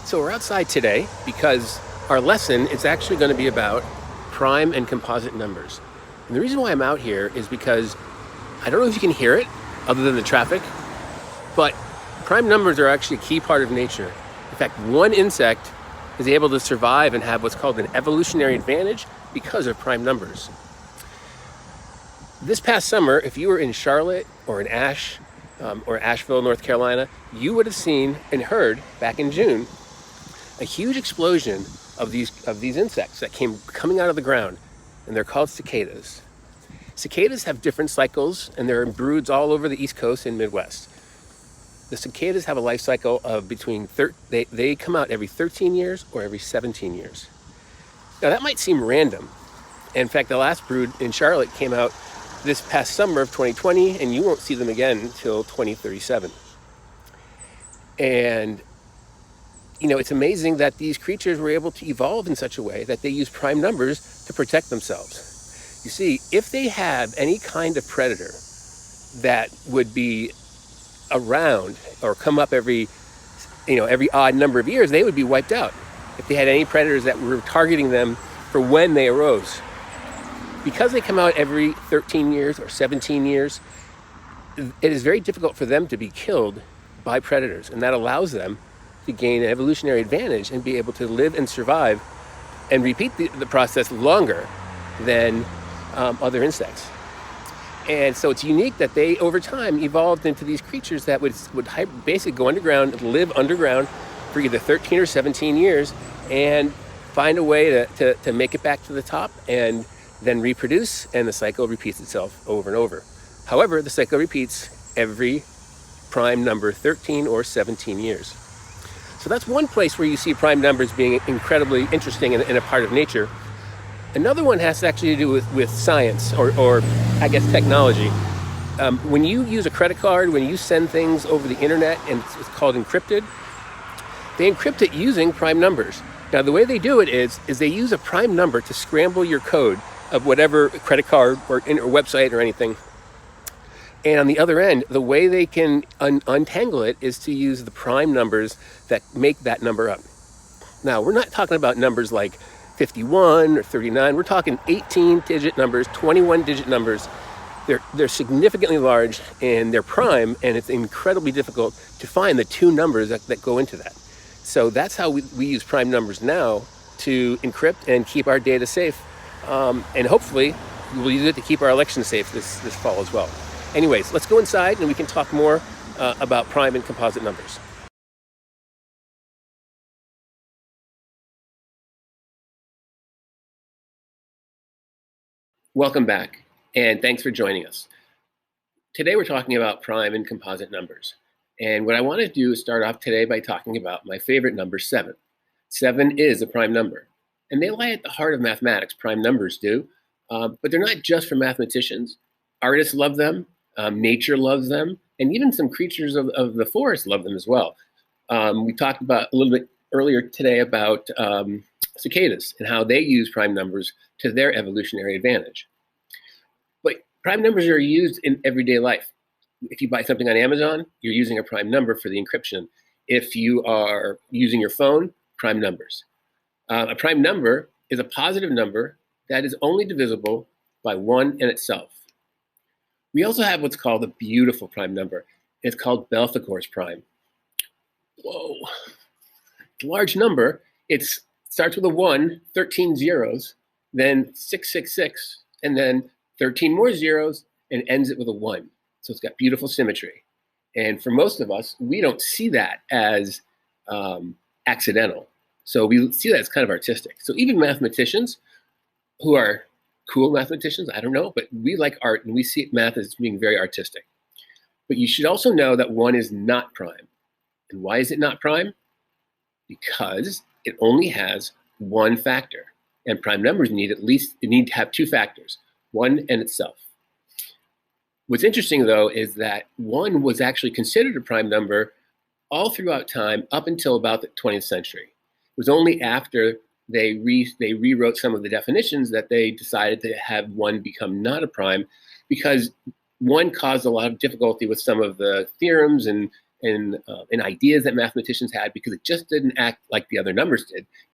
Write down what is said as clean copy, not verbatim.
So we're outside today because our lesson is actually going to be about prime and composite numbers. And the reason why I'm out here is because I don't know if you can hear it other than the traffic, but prime numbers are actually a key part of nature. In fact, one insect is able to survive and have what's called an evolutionary advantage because of prime numbers. This past summer, if you were in Charlotte or in or Asheville, North Carolina, you would have seen and heard back in June a huge explosion of these insects that came coming out of the ground, and they're called cicadas. Cicadas have different cycles, and they're in broods all over the East Coast and Midwest. The cicadas have a life cycle of they come out every 13 years or every 17 years. Now that might seem random. In fact, the last brood in Charlotte came out this past summer of 2020, and you won't see them again until 2037. And it's amazing that these creatures were able to evolve in such a way that they use prime numbers to protect themselves. You see, if they had any kind of predator that would be around or come up every odd number of years, they would be wiped out. If they had any predators that were targeting them for when they arose. Because they come out every 13 years or 17 years, it is very difficult for them to be killed by predators, and that allows them to gain an evolutionary advantage and be able to live and survive and repeat the process longer than other insects. And so it's unique that they, over time, evolved into these creatures that would basically go underground and live underground for either 13 or 17 years and find a way to make it back to the top and then reproduce, and the cycle repeats itself over and over. However, the cycle repeats every prime number 13 or 17 years. So that's one place where you see prime numbers being incredibly interesting and a part of nature. Another one has actually to do with science or I guess technology. When you use a credit card, when you send things over the internet, and it's called encrypted, they encrypt it using prime numbers. Now the way they do it is they use a prime number to scramble your code of whatever credit card or website or anything. And on the other end, the way they can untangle it is to use the prime numbers that make that number up. Now, we're not talking about numbers like 51 or 39. We're talking 18-digit numbers, 21-digit numbers. They're significantly large, and they're prime, and it's incredibly difficult to find the two numbers that go into that. So that's how we use prime numbers now to encrypt and keep our data safe. And hopefully, we'll use it to keep our elections safe this fall as well. Anyways, let's go inside and we can talk more about prime and composite numbers. Welcome back, and thanks for joining us. Today we're talking about prime and composite numbers. And what I want to do is start off today by talking about my favorite number, 7. 7 is a prime number, and they lie at the heart of mathematics. Prime numbers do, but they're not just for mathematicians. Artists love them. Nature loves them, and even some creatures of the forest love them as well. We talked about a little bit earlier today about cicadas and how they use prime numbers to their evolutionary advantage. But prime numbers are used in everyday life. If you buy something on Amazon, you're using a prime number for the encryption. If you are using your phone, prime numbers. A prime number is a positive number that is only divisible by 1 in itself. We also have what's called a beautiful prime number. It's called Belfikor's prime. Whoa. It's a large number. It starts with a 1, 13 zeros, then 666, and then 13 more zeros, and ends it with a 1. So it's got beautiful symmetry. And for most of us, we don't see that as accidental. So we see that as kind of artistic. So even mathematicians who are cool mathematicians, I don't know, but we like art and we see math as being very artistic. But you should also know that 1 is not prime. And why is it not prime? Because it only has one factor. And prime numbers need to have 2 factors, 1 and itself. What's interesting though is that 1 was actually considered a prime number all throughout time up until about the 20th century. It was only after they rewrote some of the definitions that they decided to have 1 become not a prime, because 1 caused a lot of difficulty with some of the theorems and and ideas that mathematicians had because it just didn't act like the other numbers did.